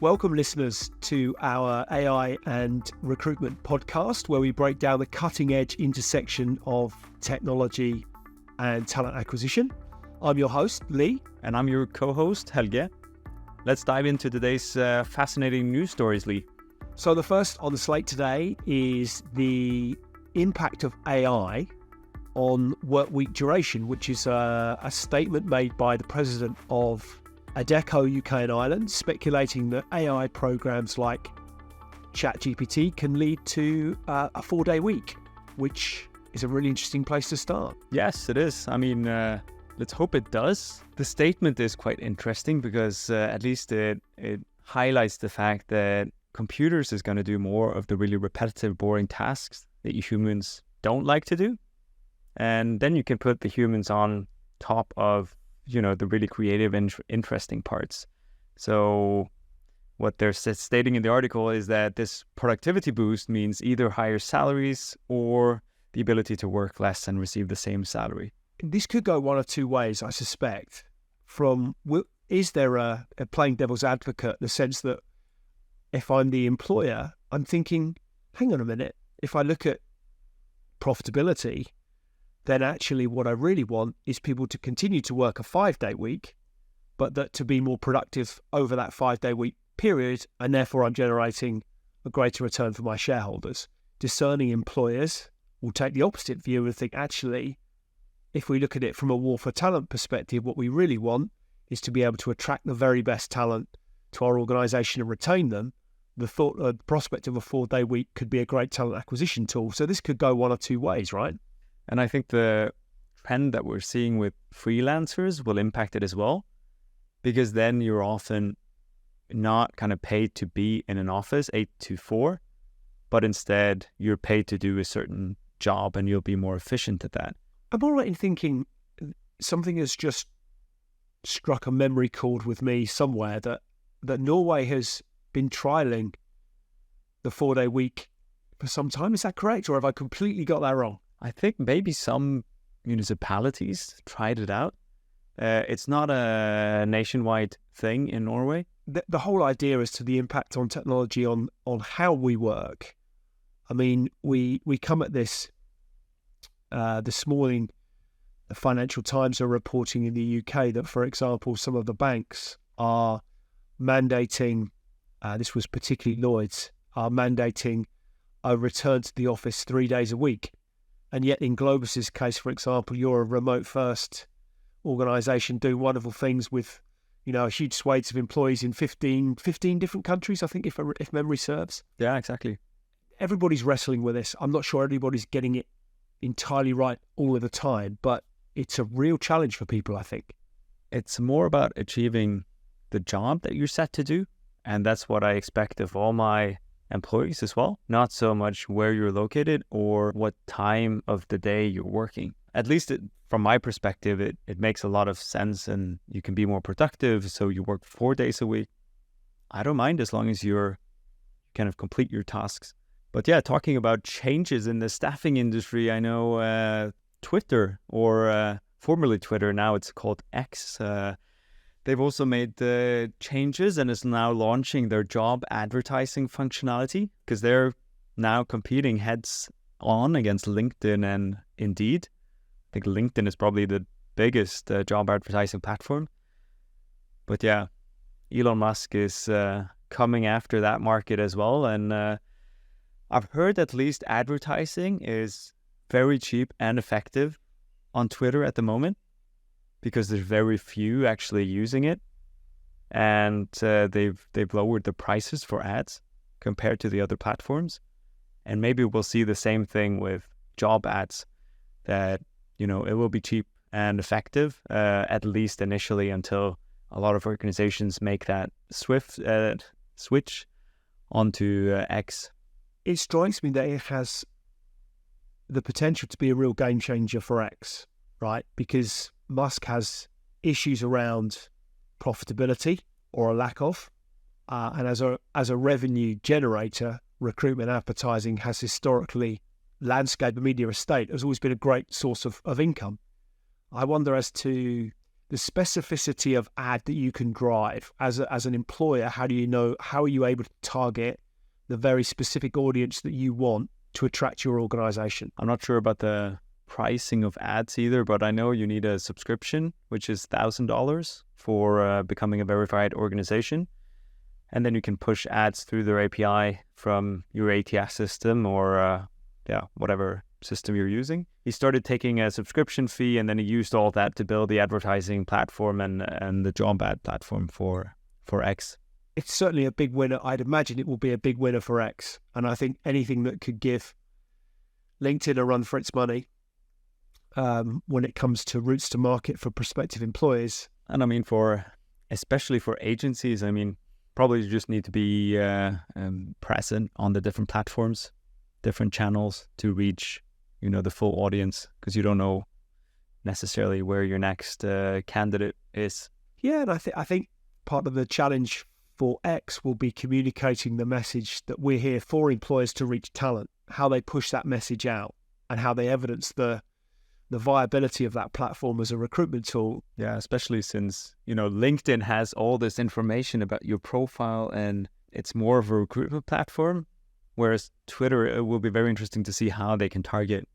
Welcome, listeners, to our AI and recruitment podcast, where we break down the cutting-edge intersection of technology and talent acquisition. I'm your host, Lee. And I'm your co-host, Helge. Let's dive into today's fascinating news stories, Lee. So the first on the slate today is the impact of AI on Workweek duration, which is a statement made by the president of Adecco UK and Ireland, speculating that AI programs like ChatGPT can lead to a 4-day week, which is a really interesting place to start. Yes, it is. I mean, let's hope it does. The statement is quite interesting because at least it highlights the fact that computers is going to do more of the really repetitive, boring tasks that you humans don't like to do. And then you can put the humans on top of the really creative and interesting parts. So what they're stating in the article is that this productivity boost means either higher salaries or the ability to work less and receive the same salary. This could go one of two ways, I suspect. Is there a playing devil's advocate in the sense that if I'm the employer, I'm thinking, hang on a minute, if I look at profitability, then actually what I really want is people to continue to work a 5-day week, but that to be more productive over that 5-day week period, and therefore I'm generating a greater return for my shareholders. Discerning employers will take the opposite view and think, actually, if we look at it from a war for talent perspective, what we really want is to be able to attract the very best talent to our organisation and retain them. The prospect of a 4-day week could be a great talent acquisition tool. So this could go one of two ways, right? And I think the trend that we're seeing with freelancers will impact it as well, because then you're often not kind of paid to be in an office 8 to 4, but instead you're paid to do a certain job and you'll be more efficient at that. I'm all right in thinking something has just struck a memory chord with me somewhere that Norway has been trialling the 4-day week for some time. Is that correct? Or have I completely got that wrong? I think maybe some municipalities tried it out. It's not a nationwide thing in Norway. The whole idea as to the impact on technology on how we work. I mean, we come at this this morning. The Financial Times are reporting in the UK that, for example, some of the banks are mandating, this was particularly Lloyd's, are mandating a return to the office 3 days a week. And yet in Globus's case, for example, you're a remote first organisation doing wonderful things with, huge swathes of employees in 15 different countries, I think, if memory serves. Yeah, exactly. Everybody's wrestling with this. I'm not sure everybody's getting it entirely right all of the time, but it's a real challenge for people, I think. It's more about achieving the job that you're set to do. And that's what I expect of all my employees as well. Not so much where you're located or what time of the day you're working. At least from my perspective, it makes a lot of sense and you can be more productive. So you work 4 days a week. I don't mind as long as you're kind of complete your tasks. But yeah, talking about changes in the staffing industry, I know Twitter, or formerly Twitter, now it's called X, they've also made the changes and is now launching their job advertising functionality because they're now competing heads on against LinkedIn and Indeed. I think LinkedIn is probably the biggest job advertising platform. But yeah, Elon Musk is coming after that market as well. And I've heard at least advertising is very cheap and effective on Twitter at the moment, because there's very few actually using it, and they've lowered the prices for ads compared to the other platforms. And maybe we'll see the same thing with job ads, that it will be cheap and effective, at least initially, until a lot of organizations make that swift switch onto X. It strikes me that it has the potential to be a real game changer for X, right? Because Musk has issues around profitability or a lack of, and as a revenue generator, recruitment advertising has historically, landscape and media estate has always been a great source of income. I wonder as to the specificity of ad that you can drive as an employer. How do you know, how are you able to target the very specific audience that you want to attract your organization? I'm not sure about the pricing of ads either, but I know you need a subscription, which is $1,000 for becoming a verified organization. And then you can push ads through their API from your ATS system or whatever system you're using. He started taking a subscription fee, and then he used all that to build the advertising platform and the job ad platform for X. It's certainly a big winner. I'd imagine it will be a big winner for X. And I think anything that could give LinkedIn a run for its money when it comes to routes to market for prospective employees. And I mean, especially for agencies, I mean, probably you just need to be present on the different platforms, different channels to reach, the full audience, because you don't know necessarily where your next candidate is. Yeah, and I think part of the challenge for X will be communicating the message that we're here for employers to reach talent, how they push that message out, and how they evidence the viability of that platform as a recruitment tool. Yeah, especially since, LinkedIn has all this information about your profile and it's more of a recruitment platform, whereas Twitter, it will be very interesting to see how they can target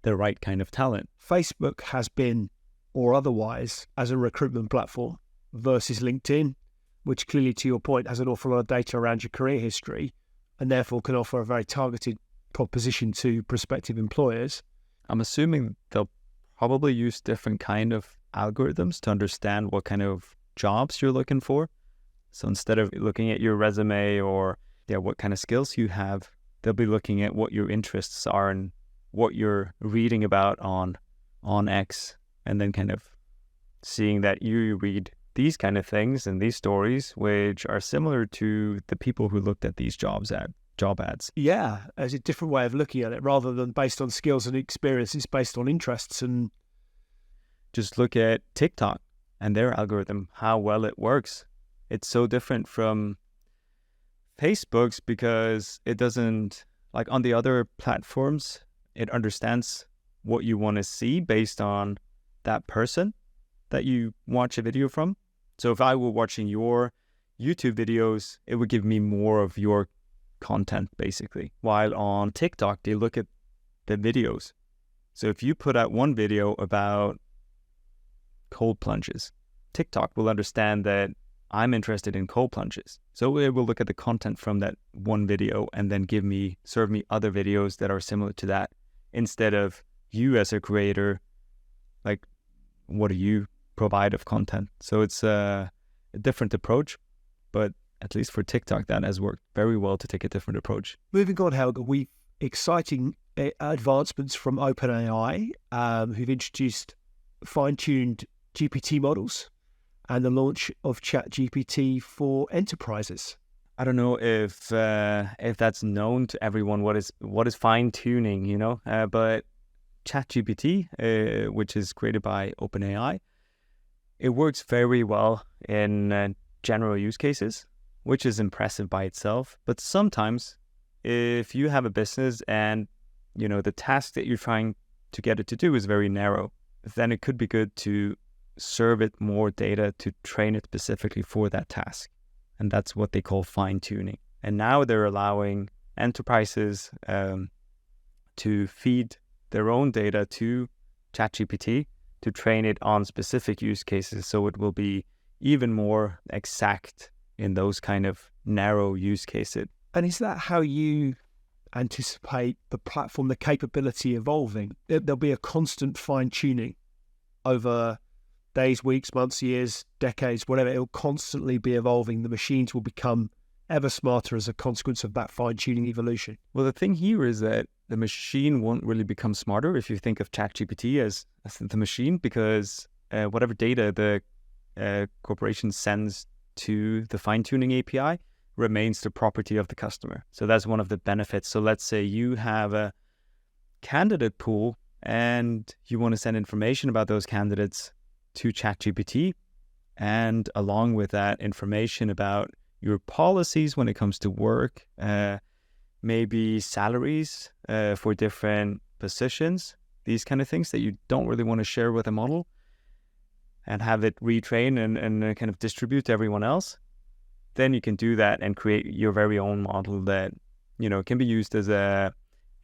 the right kind of talent. Facebook has been, or otherwise, as a recruitment platform versus LinkedIn, which clearly, to your point, has an awful lot of data around your career history and therefore can offer a very targeted proposition to prospective employers. I'm assuming they'll probably use different kind of algorithms to understand what kind of jobs you're looking for. So instead of looking at your resume or what kind of skills you have, they'll be looking at what your interests are and what you're reading about on X, and then kind of seeing that you read these kind of things and these stories which are similar to the people who looked at these job ads. Yeah, as a different way of looking at it, rather than based on skills and experience, it's based on interests. And just look at TikTok and their algorithm, how well it works. It's so different from Facebook's because it doesn't, like on the other platforms, it understands what you want to see based on that person that you watch a video from. So if I were watching your YouTube videos, it would give me more of your content basically. While on TikTok, they look at the videos. So if you put out one video about cold plunges, TikTok will understand that I'm interested in cold plunges. So it will look at the content from that one video and then serve me other videos that are similar to that, instead of you as a creator, like, what do you provide of content? So it's a different approach, but at least for TikTok, that has worked very well to take a different approach. Moving on, Helga, we've exciting advancements from OpenAI, who've introduced fine-tuned GPT models and the launch of ChatGPT for enterprises. I don't know if that's known to everyone, what is fine-tuning, but ChatGPT, which is created by OpenAI, it works very well in general use cases, which is impressive by itself. But sometimes if you have a business and, the task that you're trying to get it to do is very narrow, then it could be good to serve it more data to train it specifically for that task. And that's what they call fine-tuning. And now they're allowing enterprises to feed their own data to ChatGPT to train it on specific use cases, so it will be even more exact in those kind of narrow use cases. And is that how you anticipate the platform, the capability evolving? There'll be a constant fine-tuning over days, weeks, months, years, decades, whatever. It'll constantly be evolving. The machines will become ever smarter as a consequence of that fine-tuning evolution. Well, the thing here is that the machine won't really become smarter if you think of ChatGPT as the machine, because whatever data the corporation sends to the fine-tuning API remains the property of the customer. So that's one of the benefits. So let's say you have a candidate pool and you want to send information about those candidates to ChatGPT, and along with that information about your policies when it comes to work, maybe salaries for different positions, these kind of things that you don't really want to share with a model. and have it retrain and kind of distribute to everyone else, then you can do that and create your very own model that, can be used as a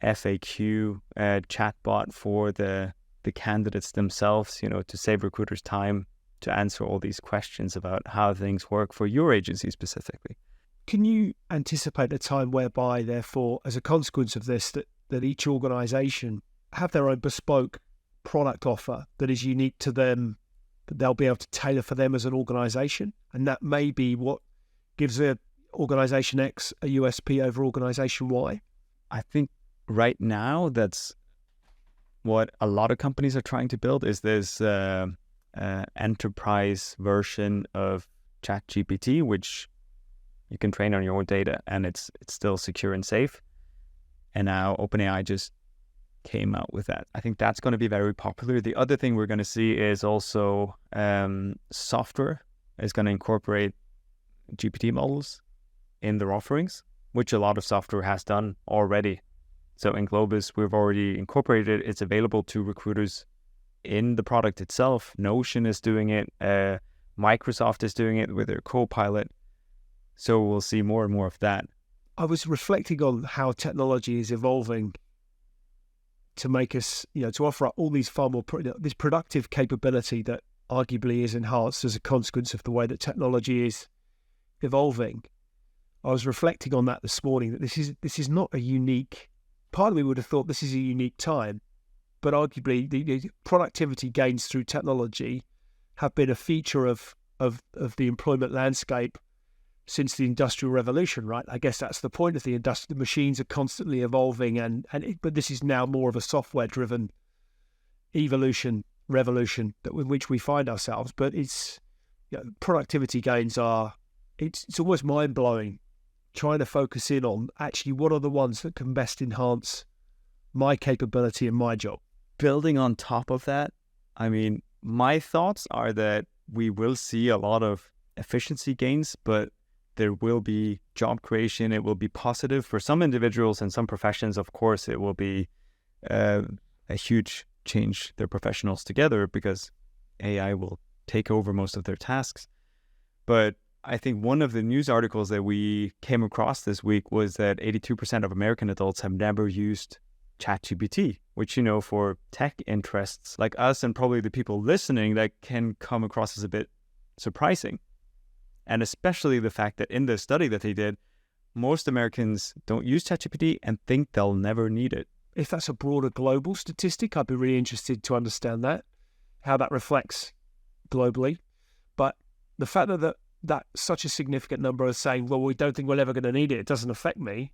FAQ chatbot for the candidates themselves, to save recruiters time to answer all these questions about how things work for your agency specifically. Can you anticipate a time whereby, therefore, as a consequence of this, that each organisation have their own bespoke product offer that is unique to them, that they'll be able to tailor for them as an organisation? And that may be what gives organisation X a USP over organisation Y? I think right now that's what a lot of companies are trying to build, is this enterprise version of ChatGPT, which you can train on your own data and it's still secure and safe. And now OpenAI just came out with that. I think that's going to be very popular. The other thing we're going to see is also software is going to incorporate GPT models in their offerings, which a lot of software has done already. So in Globus, we've already incorporated it. It's available to recruiters in the product itself. Notion is doing it. Microsoft is doing it with their Copilot. So we'll see more and more of that. I was reflecting on how technology is evolving to make us, to offer up all these far more, this productive capability that arguably is enhanced as a consequence of the way that technology is evolving. I was reflecting on that this morning, that this is not a unique, part of me would have thought this is a unique time, but arguably the productivity gains through technology have been a feature of the employment landscape since the Industrial Revolution, right? I guess that's the point of the industry. The machines are constantly evolving, but this is now more of a software-driven revolution in which we find ourselves. But it's productivity gains it's almost mind-blowing trying to focus in on actually what are the ones that can best enhance my capability and my job. Building on top of that, I mean, my thoughts are that we will see a lot of efficiency gains, but there will be job creation. It will be positive for some individuals and some professions. Of course, it will be a huge change their professionals together because AI will take over most of their tasks. But I think one of the news articles that we came across this week was that 82% of American adults have never used ChatGPT, which, for tech interests like us and probably the people listening, that can come across as a bit surprising. And especially the fact that in the study that they did, most Americans don't use ChatGPT and think they'll never need it. If that's a broader global statistic, I'd be really interested to understand that, how that reflects globally. But the fact that such a significant number are saying, well, we don't think we're ever going to need it, it doesn't affect me,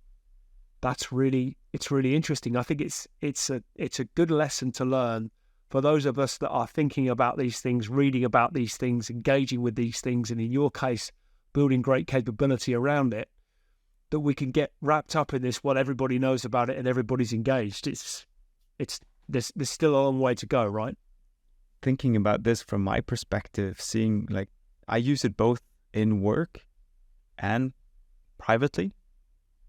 it's really interesting. I think it's a good lesson to learn for those of us that are thinking about these things, reading about these things, engaging with these things, and in your case, building great capability around it, that we can get wrapped up in this, what everybody knows about it and everybody's engaged. There's still a long way to go, right? Thinking about this from my perspective, seeing I use it both in work and privately.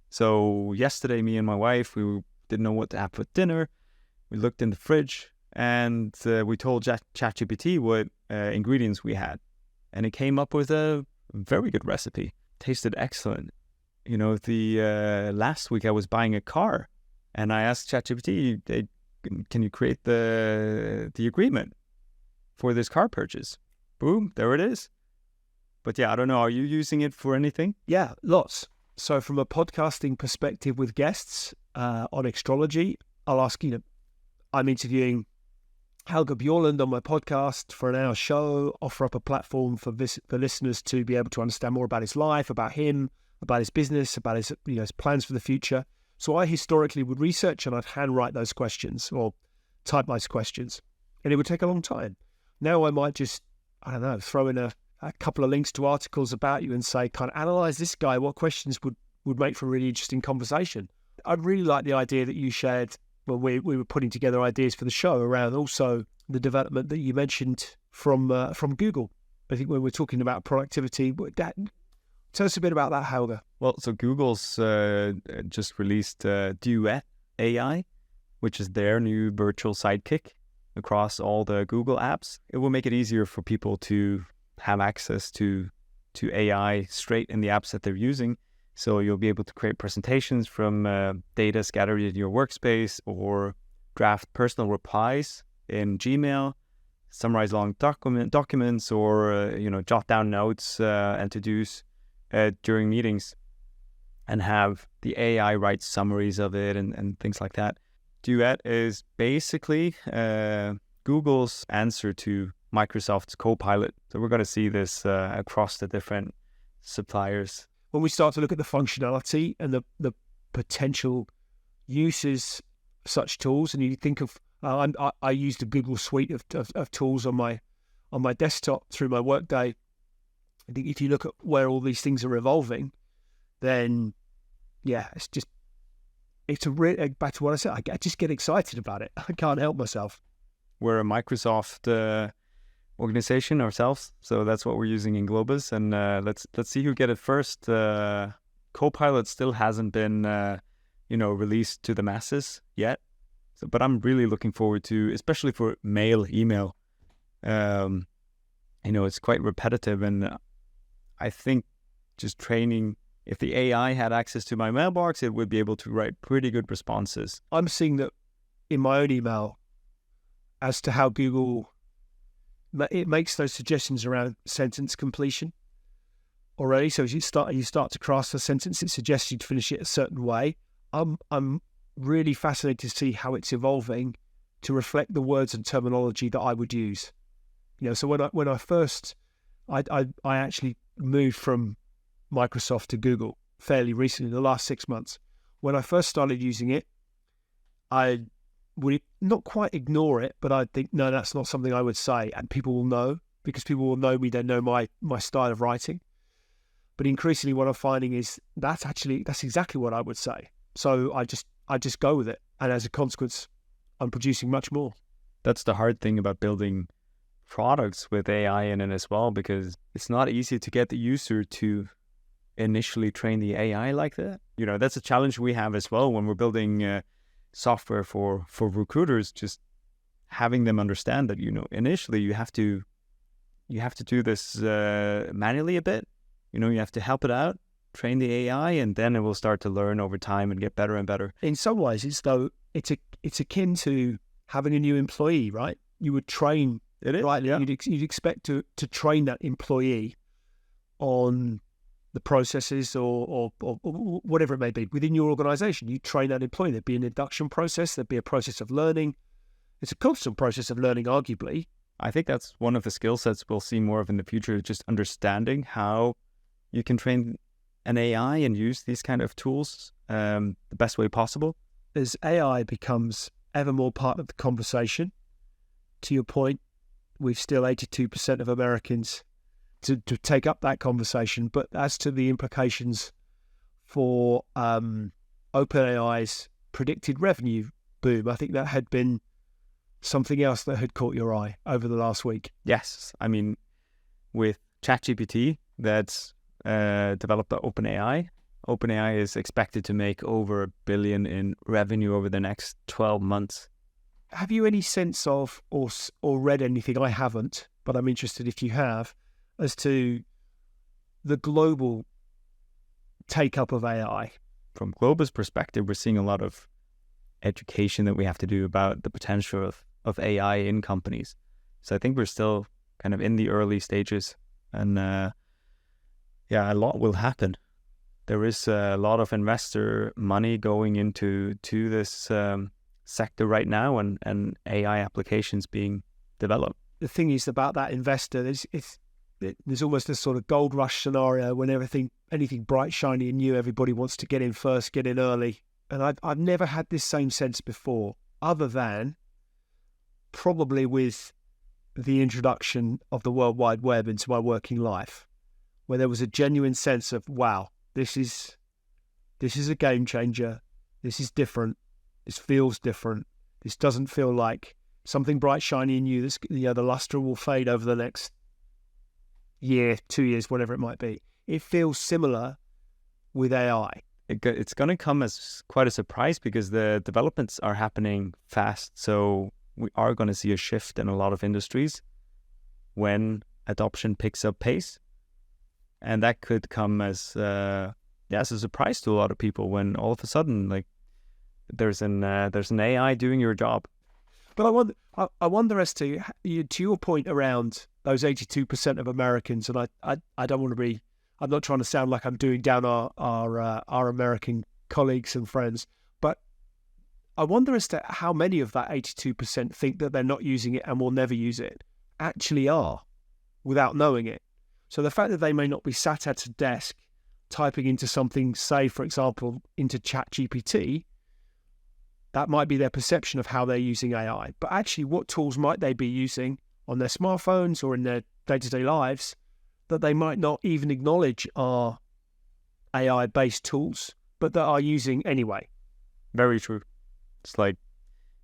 So yesterday, me and my wife, we didn't know what to have for dinner. We looked in the fridge and we told ChatGPT what ingredients we had. And it came up with a very good recipe. Tasted excellent. The last week I was buying a car and I asked ChatGPT, can you create the agreement for this car purchase? Boom, there it is. But yeah, I don't know. Are you using it for anything? Yeah, lots. So from a podcasting perspective with guests on astrology, I'll ask, I'm interviewing Helge Bjorlund on my podcast for an hour show, offer up a platform for listeners to be able to understand more about his life, about him, about his business, about his his plans for the future. So I historically would research and I'd handwrite those questions or type those questions, and it would take a long time. Now I might just, throw in a couple of links to articles about you and say, kind of analyze this guy, what questions would make for a really interesting conversation. I really like the idea that you shared when we were putting together ideas for the show around also the development that you mentioned from Google. I think when we're talking about productivity, tell us a bit about that, Helge. Well, so Google's just released Duet AI, which is their new virtual sidekick. across all the Google apps. It will make it easier for people to have access to AI straight in the apps that they're using. So you'll be able to create presentations from data scattered in your workspace, or draft personal replies in Gmail, summarize long documents, or jot down notes and to-dos during meetings, and have the AI write summaries of it and things like that. Duet is basically Google's answer to Microsoft's Copilot. So we're going to see this across the different suppliers. When we start to look at the functionality and the potential uses of such tools, and you think of, I use the Google suite of tools on my desktop through my Workday. I think if you look at where all these things are evolving, then yeah, it's back to what I said. I just get excited about it. I can't help myself. We're a Microsoft organization ourselves, so that's what we're using in Globus, and let's see who get it first. Copilot still hasn't been released to the masses yet, but I'm really looking forward to, especially for mail, email. It's quite repetitive, and I think just training, if the AI had access to my mailbox, it would be able to write pretty good responses. I'm seeing that in my own email as to how Google, it makes those suggestions around sentence completion already. So as you start to craft the sentence, it suggests you to finish it a certain way. I'm really fascinated to see how it's evolving to reflect the words and terminology that I would use. So when I first, I actually moved from Microsoft to Google fairly recently, the last 6 months. When I first started using it, I would not quite ignore it, but I'd think, no, that's not something I would say. And people will know, because people will know me, they know my style of writing. But increasingly what I'm finding is that's exactly what I would say. So I just go with it. And as a consequence, I'm producing much more. That's the hard thing about building products with AI in it as well, because it's not easy to get the user to initially train the AI like that. That's a challenge we have as well when we're building software for recruiters, just having them understand that, initially you have to do this manually a bit. You have to help it out, train the AI, and then it will start to learn over time and get better and better. In some ways, it's akin to having a new employee, right? You would train it, right? Yeah. You'd expect to train that employee on the processes or whatever it may be within your organization. You train that employee. There'd be an induction process. There'd be a process of learning. It's a constant process of learning, arguably. I think that's one of the skill sets we'll see more of in the future, just understanding how you can train an AI and use these kind of tools the best way possible. As AI becomes ever more part of the conversation, to your point, we've still 82% of Americans to take up that conversation. But as to the implications for OpenAI's predicted revenue boom, I think that had been something else that had caught your eye over the last week. Yes. I mean, with ChatGPT that's developed by OpenAI is expected to make over $1 billion in revenue over the next 12 months. Have you any sense of or read anything? I haven't, but I'm interested if you have, as to the global take-up of AI. From Globus' perspective, we're seeing a lot of education that we have to do about the potential of AI in companies. So I think we're still kind of in the early stages, and a lot will happen. There is a lot of investor money going into this sector right now, and AI applications being developed. The thing is about that investor, there's almost a sort of gold rush scenario when anything bright, shiny and new, everybody wants to get in first, get in early. And I've never had this same sense before, other than probably with the introduction of the World Wide Web into my working life, where there was a genuine sense of, wow, this is a game changer. This is different. This feels different. This doesn't feel like something bright, shiny and new. The luster will fade over the next year, 2 years, whatever it might be. It feels similar with AI. It's going to come as quite a surprise because the developments are happening fast. So we are going to see a shift in a lot of industries when adoption picks up pace. And that could come as a surprise to a lot of people when all of a sudden, like, there's an AI doing your job. But I wonder as to your point around those 82% of Americans, and I don't want to be, I'm not trying to sound like I'm doing down our American colleagues and friends, but I wonder as to how many of that 82% think that they're not using it and will never use it actually are, without knowing it. So the fact that they may not be sat at a desk typing into something, say, for example, into ChatGPT, that might be their perception of how they're using AI. But actually, what tools might they be using on their smartphones or in their day-to-day lives that they might not even acknowledge are AI-based tools, but that are using anyway? Very true. It's like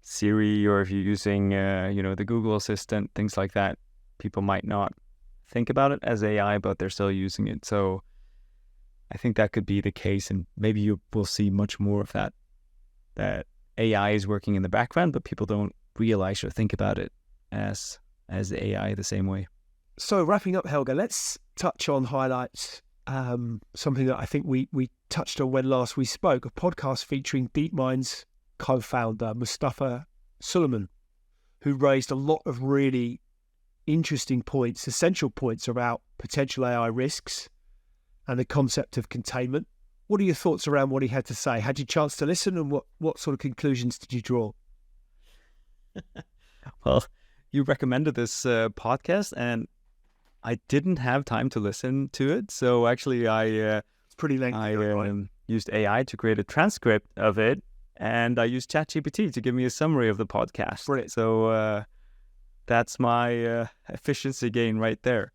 Siri, or if you're using, the Google Assistant, things like that. People might not think about it as AI, but they're still using it. So I think that could be the case, and maybe you will see much more of that AI is working in the background, but people don't realize or think about it as AI the same way. So wrapping up, Helge, let's touch on highlights. Something that I think we touched on when last we spoke, a podcast featuring DeepMind's co-founder, Mustafa Suleiman, who raised a lot of really interesting points, essential points about potential AI risks and the concept of containment. What are your thoughts around what he had to say? Had you a chance to listen, and what sort of conclusions did you draw? Well, you recommended this podcast, and I didn't have time to listen to it. So actually, it's pretty lengthy. I used AI to create a transcript of it, and I used ChatGPT to give me a summary of the podcast. Brilliant. So that's my efficiency gain right there.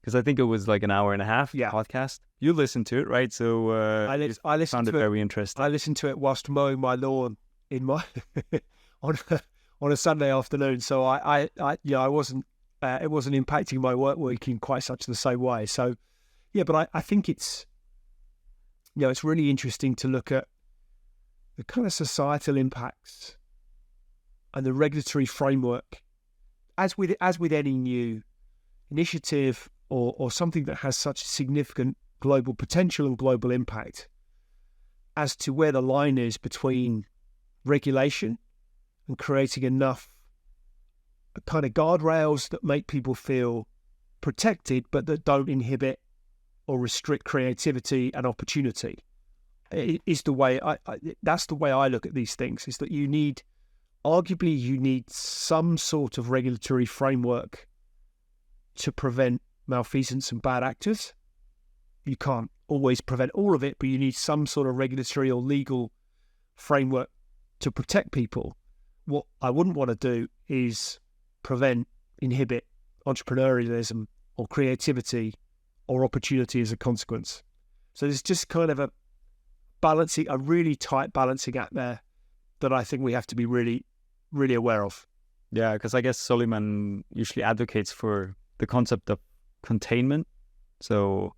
Because I think it was like an hour and a half podcast. You listened to it, right? So I listened found to it very interesting. I listened to it whilst mowing my lawn in my on a Sunday afternoon. So I wasn't it wasn't impacting my work week in quite such the same way. So yeah, but I think it's it's really interesting to look at the kind of societal impacts and the regulatory framework as with any new initiative or something that has such significant global potential and global impact, as to where the line is between regulation and creating enough kind of guardrails that make people feel protected but that don't inhibit or restrict creativity and opportunity. It is the way that's the way I look at these things, is that you need some sort of regulatory framework to prevent malfeasance and bad actors. You can't always prevent all of it, but you need some sort of regulatory or legal framework to protect people. What I wouldn't want to do is inhibit entrepreneurialism or creativity or opportunity as a consequence. So there's just kind of a really tight balancing act there that I think we have to be really, really aware of. Yeah, because I guess Suleiman usually advocates for the concept of containment, so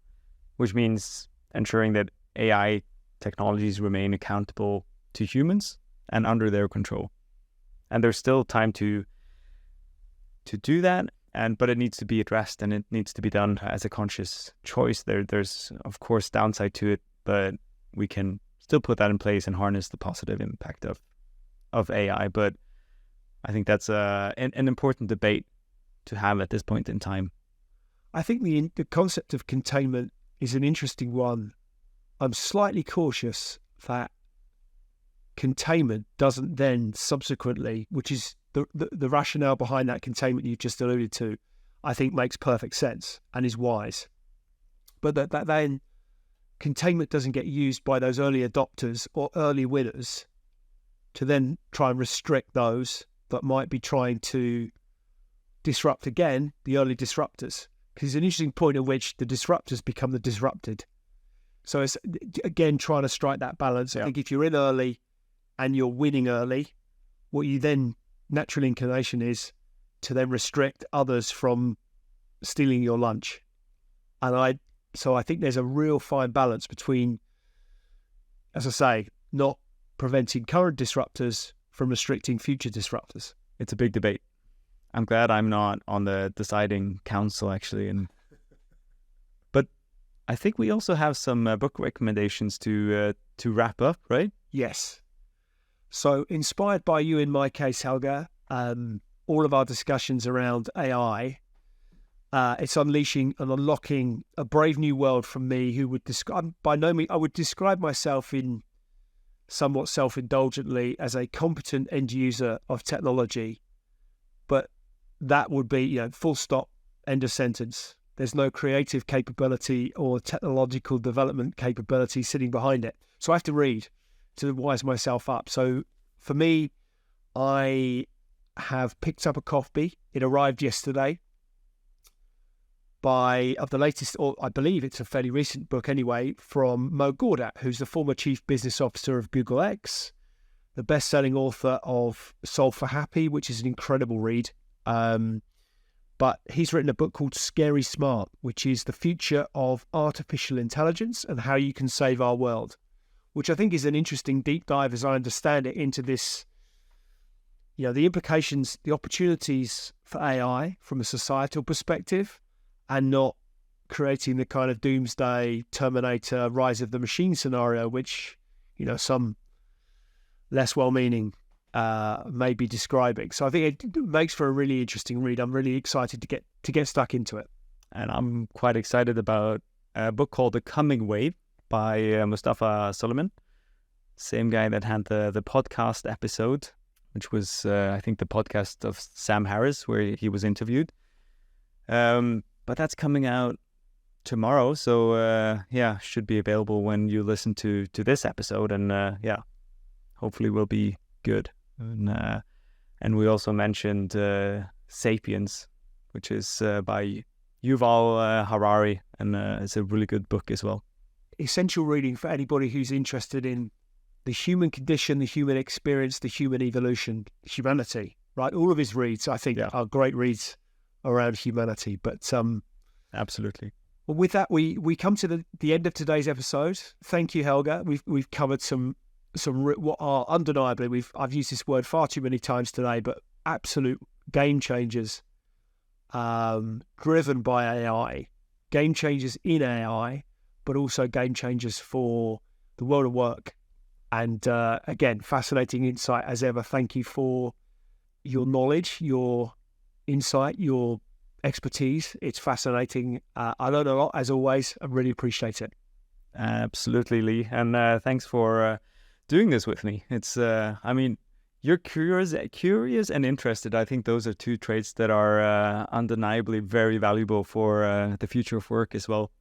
which means ensuring that AI technologies remain accountable to humans and under their control. And there's still time to do that, but it needs to be addressed, and it needs to be done as a conscious choice. There's of course downside to it, but we can still put that in place and harness the positive impact of AI. But I think that's an important debate to have at this point in time. I think the concept of containment is an interesting one. I'm slightly cautious that containment doesn't then subsequently, which is the rationale behind that containment you just alluded to, I think makes perfect sense and is wise. But that then containment doesn't get used by those early adopters or early winners to then try and restrict those that might be trying to disrupt again the early disruptors. Because it's an interesting point at which the disruptors become the disrupted. So it's, again, trying to strike that balance. I think if you're in early and you're winning early, what you then, natural inclination is to then restrict others from stealing your lunch. So I think there's a real fine balance between, as I say, not preventing current disruptors from restricting future disruptors. it's a big debate. I'm glad I'm not on the deciding council, actually. But I think we also have some book recommendations to wrap up, right? Yes. So inspired by you in my case, Helga, all of our discussions around AI, it's unleashing and unlocking a brave new world from me who would describe, by no means, I would describe myself in somewhat self-indulgently as a competent end user of technology. But that would be, full stop, end of sentence. There's no creative capability or technological development capability sitting behind it. So I have to read to wise myself up. So for me, I have picked up a copy. It arrived yesterday of the latest, or I believe it's a fairly recent book anyway, from Mo Gawdat, who's the former chief business officer of Google X, the best-selling author of Solve for Happy, which is an incredible read. But he's written a book called Scary Smart, which is the future of artificial intelligence and how you can save our world, which I think is an interesting deep dive, as I understand it, into this, the implications, the opportunities for AI from a societal perspective, and not creating the kind of doomsday Terminator rise of the machine scenario, which, some less well-meaning may be describing. So I think it makes for a really interesting read. I'm really excited to get stuck into it. And I'm quite excited about a book called The Coming Wave by Mustafa Solomon, same guy that had the podcast episode, which was, I think, the podcast of Sam Harris, where he was interviewed. But that's coming out tomorrow, so should be available when you listen to this episode, and hopefully will be good. And we also mentioned Sapiens, which is by Yuval Harari, and it's a really good book as well. Essential reading for anybody who's interested in the human condition, the human experience, the human evolution, humanity, right? All of his reads, I think, are great reads around humanity. But absolutely. Well, with that, we come to the end of today's episode. Thank you, Helga. We've covered some what are undeniably, I've used this word far too many times today, but absolute game changers, driven by AI, game changers in AI, but also game changers for the world of work. And again, fascinating insight as ever. Thank you for your knowledge, your insight, your expertise. It's fascinating. I learn a lot, as always. I really appreciate it. Absolutely, Lee. And thanks for doing this with me. It's, you're curious and interested. I think those are two traits that are undeniably very valuable for the future of work as well.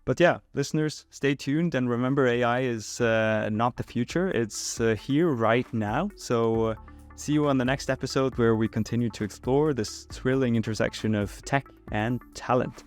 But yeah, listeners, stay tuned, and remember, AI is not the future. It's here right now. So see you on the next episode, where we continue to explore this thrilling intersection of tech and talent.